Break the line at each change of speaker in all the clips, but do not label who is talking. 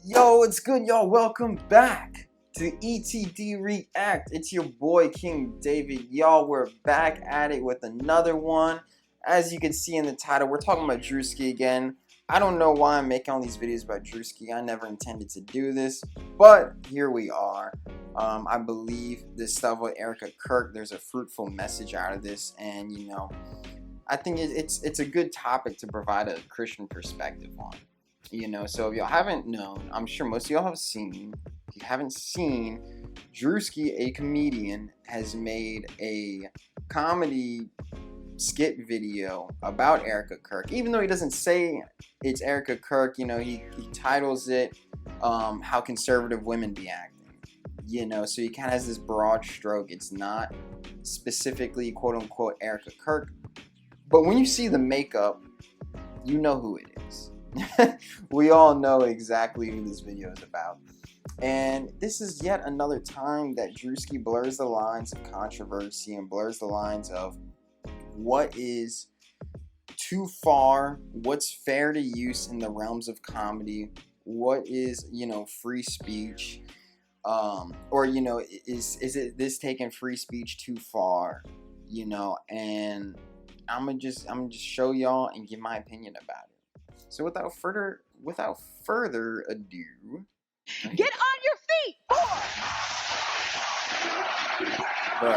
Yo, it's good, y'all. Welcome back to ETD React. It's your boy King David. Y'all, we're back at it with another one. As you can see in the title, we're talking about Druski again. I don't know why I'm making all these videos about Druski. I never intended to do this, but here we are. I believe this stuff with Erika Kirk, there's a fruitful message out of this, and I think it's a good topic to provide a Christian perspective on. So if y'all haven't known, I'm sure most of y'all have seen. If you haven't seen, Druski, a comedian, has made a comedy skit video about Erika Kirk. Even though he doesn't say it's Erika Kirk, he titles it How Conservative Women Be Acting. So he kind of has this broad stroke. It's not specifically quote unquote Erika Kirk. But when you see the makeup, you know who it is. We all know exactly who this video is about. And this is yet another time that Druski blurs the lines of controversy and blurs the lines of what is too far, what's fair to use in the realms of comedy, what is, free speech, or, is it this taking free speech too far, and I'm gonna just show y'all and give my opinion about it. So without further ado,
get on your feet,
bro.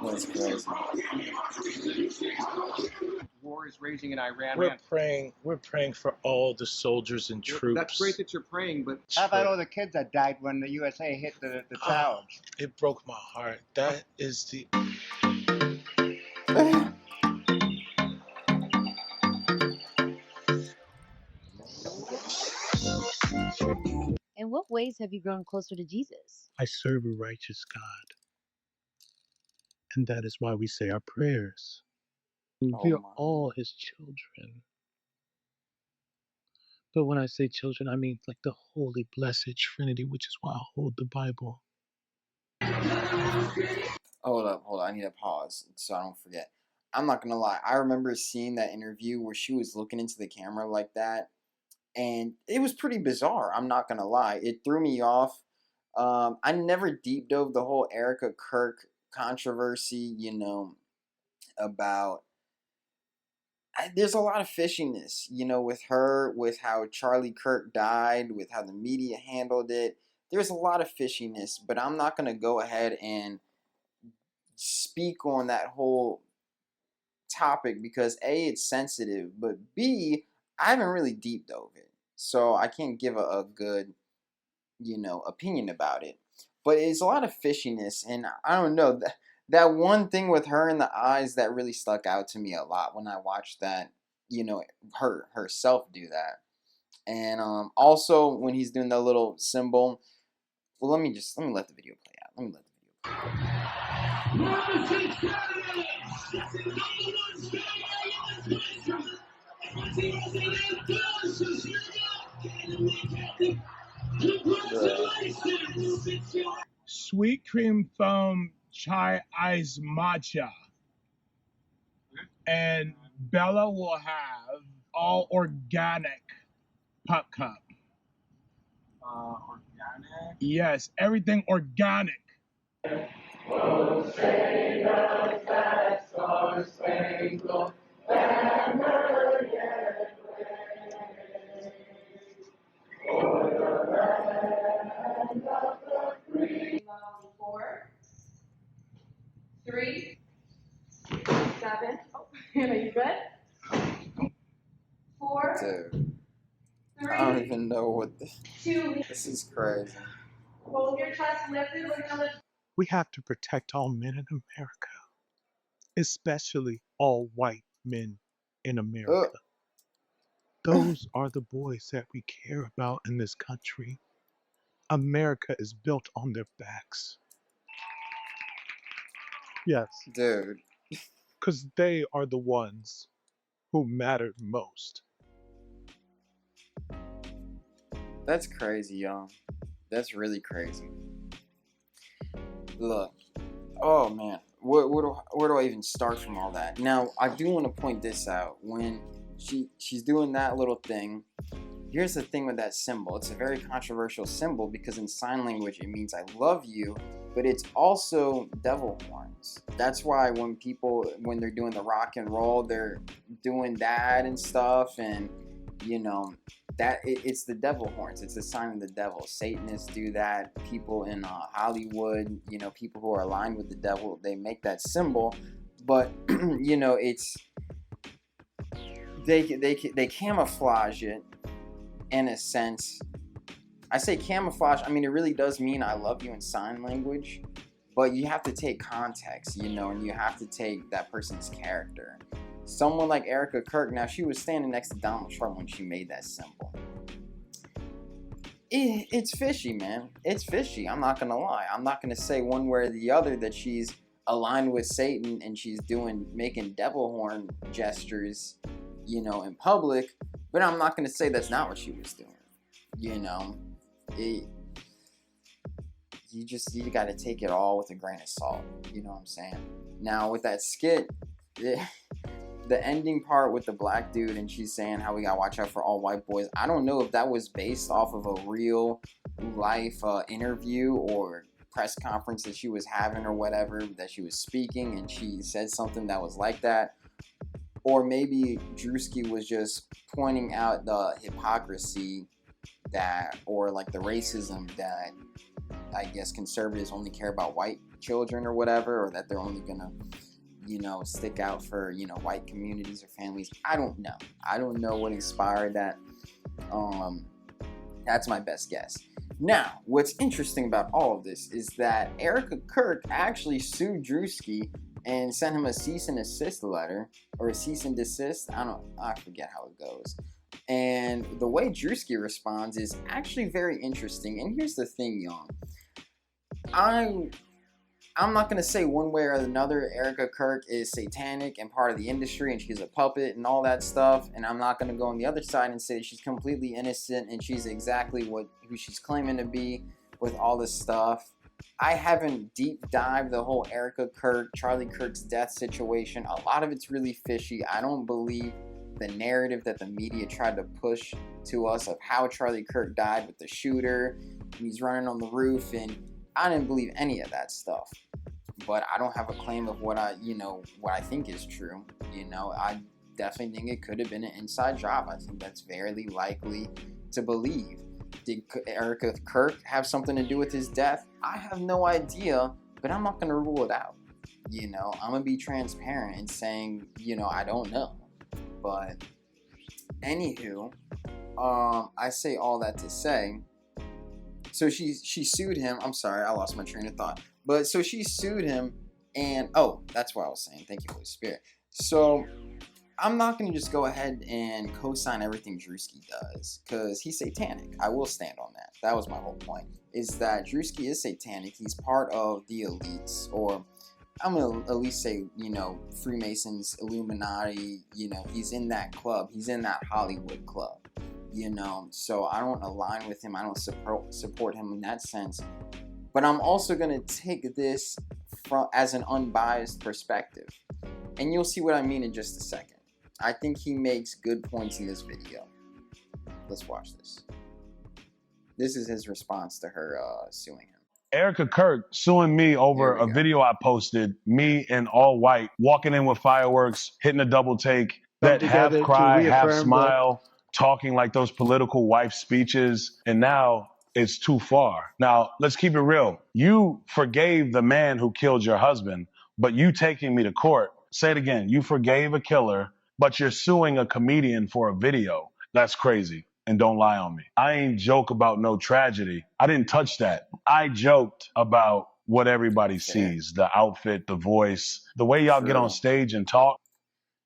That's crazy.
War is raging in Iran.
We're praying for all the soldiers and troops.
That's great that you're praying, but
how about all the kids that died when the USA hit the towers?
It broke my heart. That is the...
In what ways have you grown closer to Jesus?
I serve a righteous God. And that is why we say our prayers. We are all his children. But when I say children, I mean like the holy, blessed Trinity, which is why I hold the Bible.
Hold up. I need to pause so I don't forget. I'm not gonna lie. I remember seeing that interview where she was looking into the camera like that, and it was pretty bizarre. I'm not gonna lie. It threw me off. I never deep dove the whole Erika Kirk controversy, about... there's a lot of fishiness, with her, with how Charlie Kirk died, with how the media handled it. There's a lot of fishiness, but I'm not going to go ahead and speak on that whole topic because A, it's sensitive, but B, I haven't really deep dove it. So I can't give a good, opinion about it. But it's a lot of fishiness, and I don't know, that one thing with her in the eyes that really stuck out to me a lot when I watched that, herself do that. And also when he's doing the little symbol. Well, let me let the video play out.
Sweet cream foam chai ice matcha. And Bella will have all organic pop cup.
organic.
Yes, everything organic.
Four, 3, 7. Oh, are you good? 4,
Dude,
3,
I don't even know what this...
2.
This is crazy.
Hold your chest lifted. We're gonna lift.
We have to protect all men in America, especially all white men in America. Those are the boys that we care about in this country. America is built on their backs. Yes.
Dude.
Because they are the ones who matter most.
That's crazy, y'all. That's really crazy. Look. Oh, man. Where do I even start from all that? Now, I do want to point this out. When she's doing that little thing, here's the thing with that symbol. It's a very controversial symbol because in sign language it means I love you, but it's also devil horns. That's why when they're doing the rock and roll, they're doing that and stuff, and you know, it's the devil horns. It's the sign of the devil. Satanists do that. People in Hollywood, you know, people who are aligned with the devil, they make that symbol. But you know, it's they camouflage it in a sense. I say camouflage. I mean, it really does mean I love you in sign language, but you have to take context, you know, and you have to take that person's character. Someone like Erika Kirk, now she was standing next to Donald Trump when she made that symbol. It's fishy, man. It's fishy. I'm not gonna lie. I'm not gonna say one way or the other that she's aligned with Satan and she's making devil horn gestures, you know, in public. But I'm not gonna say that's not what she was doing. You know, you got to take it all with a grain of salt. You know what I'm saying? Now with that skit, the ending part with the black dude and she's saying how we got to watch out for all white boys. I don't know if that was based off of a real life interview or press conference that she was having or whatever, that she was speaking and she said something that was like that. Or maybe Druski was just pointing out the hypocrisy that, or like the racism that I guess conservatives only care about white children or whatever, or that they're only gonna, you know, stick out for, you know, white communities or families. I don't know. I don't know what inspired that. That's my best guess. Now, what's interesting about all of this is that Erika Kirk actually sued Druski and sent him a cease and desist letter, or a cease and desist. I forget how it goes. And the way Druski responds is actually very interesting. And here's the thing, y'all. I'm not going to say one way or another Erika Kirk is satanic and part of the industry and she's a puppet and all that stuff. And I'm not going to go on the other side and say she's completely innocent and she's exactly who she's claiming to be with all this stuff. I haven't deep dived the whole Erika Kirk, Charlie Kirk's death situation. A lot of it's really fishy. I don't believe the narrative that the media tried to push to us of how Charlie Kirk died with the shooter. He's running on the roof, and I didn't believe any of that stuff. But I don't have a claim of what I think is true. You know, I definitely think it could have been an inside job. I think that's very likely to believe. Did Erika Kirk have something to do with his death? I have no idea, but I'm not going to rule it out. You know, I'm going to be transparent in saying, you know, I don't know. But anywho, I say all that to say, so she sued him. I'm sorry, I lost my train of thought. But so she sued him, and that's what I was saying. Thank you, Holy Spirit. So I'm not going to just go ahead and co-sign everything Druski does, because he's satanic. I will stand on that. That was my whole point, is that Druski is satanic. He's part of the elites, or I'm going to at least say, you know, Freemasons, Illuminati, you know, he's in that club. He's in that Hollywood club, you know. So I don't align with him. I don't support him in that sense. But I'm also going to take this as an unbiased perspective. And you'll see what I mean in just a second. I think he makes good points in this video. Let's watch this. This is his response to her suing him.
Erika Kirk suing me over a video I posted, me in all white, walking in with fireworks, hitting a double take, that half cry, half smile, talking like those political wife speeches, and now it's too far. Now, let's keep it real. You forgave the man who killed your husband, but you taking me to court, say it again, you forgave a killer, but you're suing a comedian for a video. That's crazy. And don't lie on me. I ain't joke about no tragedy. I didn't touch that. I joked about what everybody sees, the outfit, the voice, the way y'all get on stage and talk.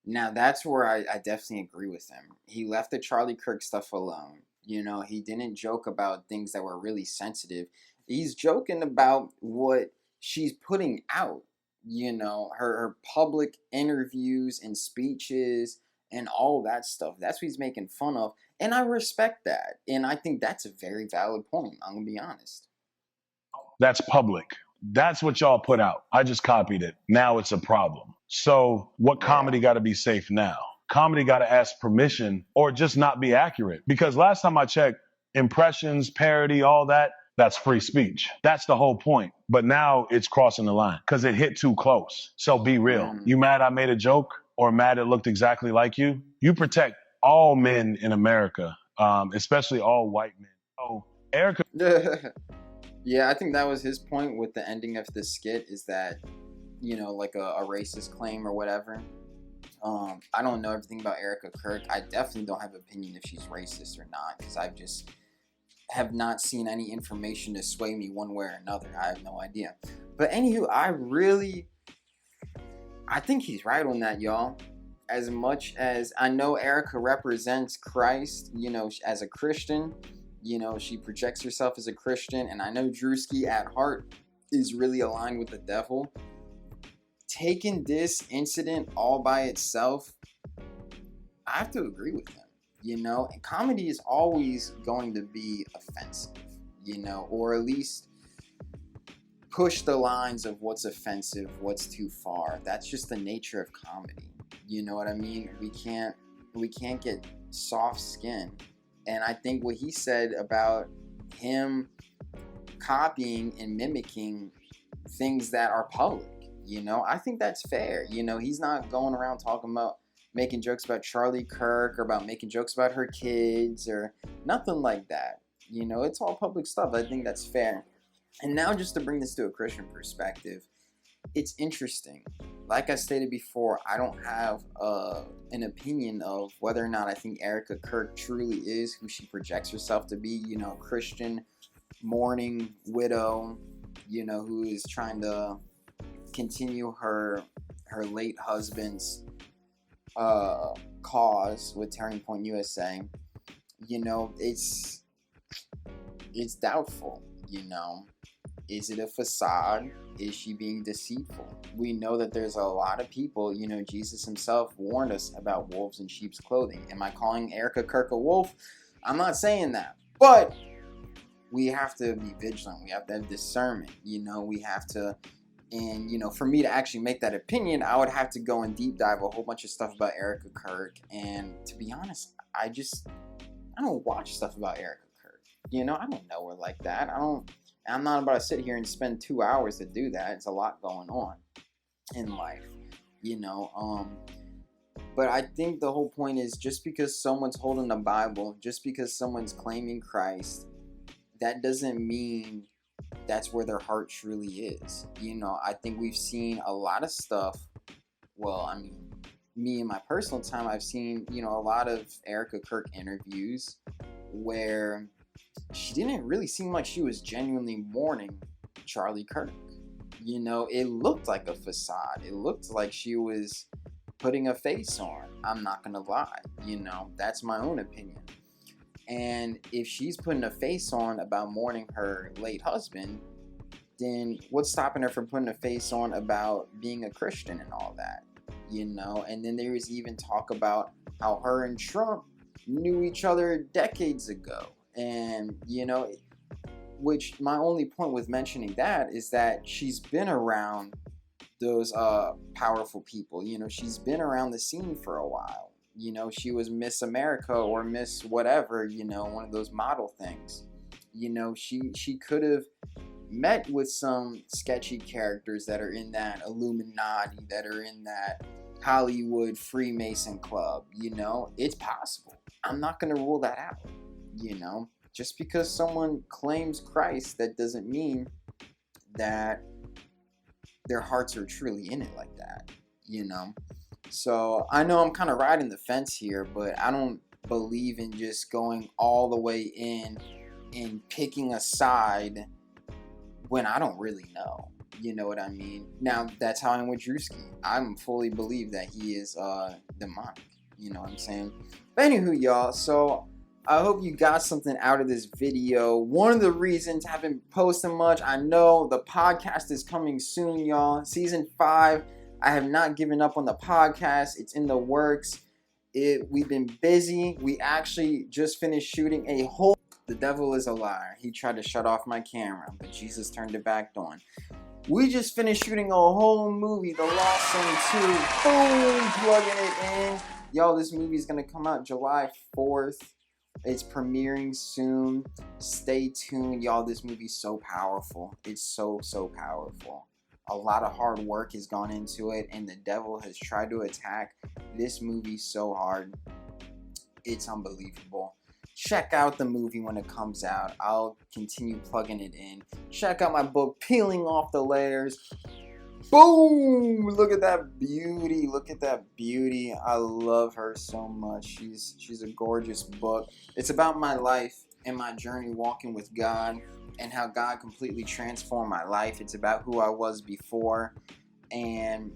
Now, that's where I definitely agree with him. He left the Charlie Kirk stuff alone. You know, he didn't joke about things that were really sensitive. He's joking about what she's putting out, you know, her public interviews and speeches and all that stuff. That's what he's making fun of. And I respect that. And I think that's a very valid point. I'm going to be honest.
That's public. That's what y'all put out. I just copied it. Now it's a problem. So what comedy got to be safe now? Comedy got to ask permission or just not be accurate. Because last time I checked, impressions, parody, all that, that's free speech. That's the whole point. But now it's crossing the line because it hit too close. So be real. You mad I made a joke or mad it looked exactly like you? You protect all men in America, especially all white men. So Erika.
Yeah, I think that was his point with the ending of the skit, is that, you know, like a racist claim or whatever. I don't know everything about Erika Kirk. I definitely don't have an opinion if she's racist or not, because I just have not seen any information to sway me one way or another. I have no idea. But anywho, I think he's right on that, y'all. As much as I know Erika represents Christ, you know, as a Christian, you know, she projects herself as a Christian, and I know Druski at heart is really aligned with the devil. Taking this incident all by itself, I have to agree with him. You know, and comedy is always going to be offensive, you know, or at least push the lines of what's offensive, what's too far. That's just the nature of comedy. You know what I mean? We can't get soft skin. And I think what he said about him copying and mimicking things that are public, you know, I think that's fair. You know, he's not going around talking about making jokes about Charlie Kirk or about making jokes about her kids or nothing like that. You know, it's all public stuff. I think that's fair. And now just to bring this to a Christian perspective, it's interesting. Like I stated before, I don't have an opinion of whether or not I think Erika Kirk truly is who she projects herself to be, you know, Christian, mourning widow, you know, who is trying to continue her late husband's cause with Turning Point USA. You know, it's doubtful, you know. Is it a facade? Is she being deceitful? We know that there's a lot of people, you know, Jesus himself warned us about wolves in sheep's clothing. Am I calling Erika Kirk a wolf? I'm not saying that. But we have to be vigilant. We have to have discernment. You know, we have to, and, you know, for me to actually make that opinion, I would have to go and deep dive a whole bunch of stuff about Erika Kirk. And to be honest, I don't watch stuff about Erika Kirk. You know, I don't know her like that. I'm not about to sit here and spend 2 hours to do that. It's a lot going on in life, you know. But I think the whole point is, just because someone's holding the Bible, just because someone's claiming Christ, that doesn't mean that's where their heart truly is. You know, I think we've seen a lot of stuff. Well, I mean, me in my personal time, I've seen, you know, a lot of Erika Kirk interviews where she didn't really seem like she was genuinely mourning Charlie Kirk. You know, it looked like a facade. It looked like she was putting a face on. I'm not gonna lie. You know, that's my own opinion. And if she's putting a face on about mourning her late husband, then what's stopping her from putting a face on about being a Christian and all that? You know, and then there was even talk about how her and Trump knew each other decades ago. And, you know, which my only point with mentioning that is that she's been around those powerful people. You know, she's been around the scene for a while. You know, she was Miss America or Miss whatever, you know, one of those model things. You know, she could have met with some sketchy characters that are in that Illuminati, that are in that Hollywood Freemason club. You know, it's possible. I'm not going to rule that out. You know, just because someone claims Christ, that doesn't mean that their hearts are truly in it like that, you know. So I know I'm kind of riding the fence here, but I don't believe in just going all the way in and picking a side when I don't really know. You know what I mean? Now, that's how I'm with Druski. I fully believe that he is demonic. You know what I'm saying? But anywho, y'all, so I hope you got something out of this video. One of the reasons I haven't posted much, I know the podcast is coming soon, y'all. Season 5. I have not given up on the podcast. It's in the works. We've been busy. We actually just finished shooting a whole The devil is a liar. He tried to shut off my camera, but Jesus turned it back on. We just finished shooting a whole movie, The Lost Son 2. Boom! Plugging it in. Y'all, this movie is going to come out July 4th. It's premiering soon. Stay tuned. Y'all, this movie's so powerful. It's so powerful. A lot of hard work has gone into it, and the devil has tried to attack this movie so hard. It's unbelievable. Check out the movie when it comes out. I'll continue plugging it in. Check out my book, Peeling Off the Layers. Boom! Look at that beauty. Look at that beauty. I love her so much. She's a gorgeous book. It's about my life and my journey walking with God and how God completely transformed my life. It's about who I was before, and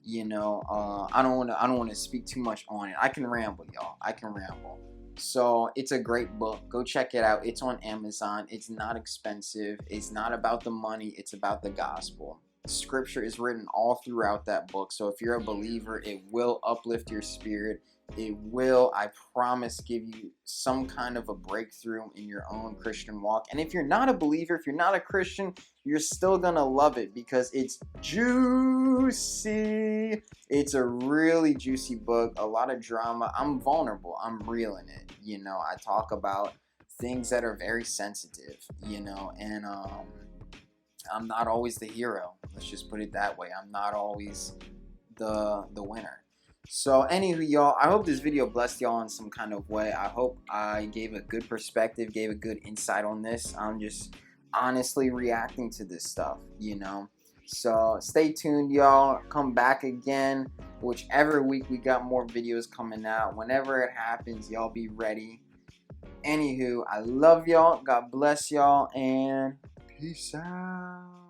you know, I don't want to speak too much on it. I can ramble, y'all. I can ramble. So it's a great book. Go check it out. It's on Amazon. It's not expensive. It's not about the money. It's about the gospel. Scripture is written all throughout that book. So if you're a believer, it will uplift your spirit. It will, I promise, give you some kind of a breakthrough in your own Christian walk. And if you're not a believer, if you're not a Christian, you're still gonna love it because it's juicy. It's a really juicy book, a lot of drama. I'm vulnerable. I'm real in it. You know, I talk about things that are very sensitive, you know, and I'm not always the hero. Let's just put it that way. I'm not always the winner. So anywho, y'all, I hope this video blessed y'all in some kind of way. I hope I gave a good perspective, gave a good insight on this. I'm just honestly reacting to this stuff, you know. So stay tuned, y'all. Come back again. Whichever week we got more videos coming out. Whenever it happens, y'all be ready. Anywho, I love y'all. God bless y'all, and peace out.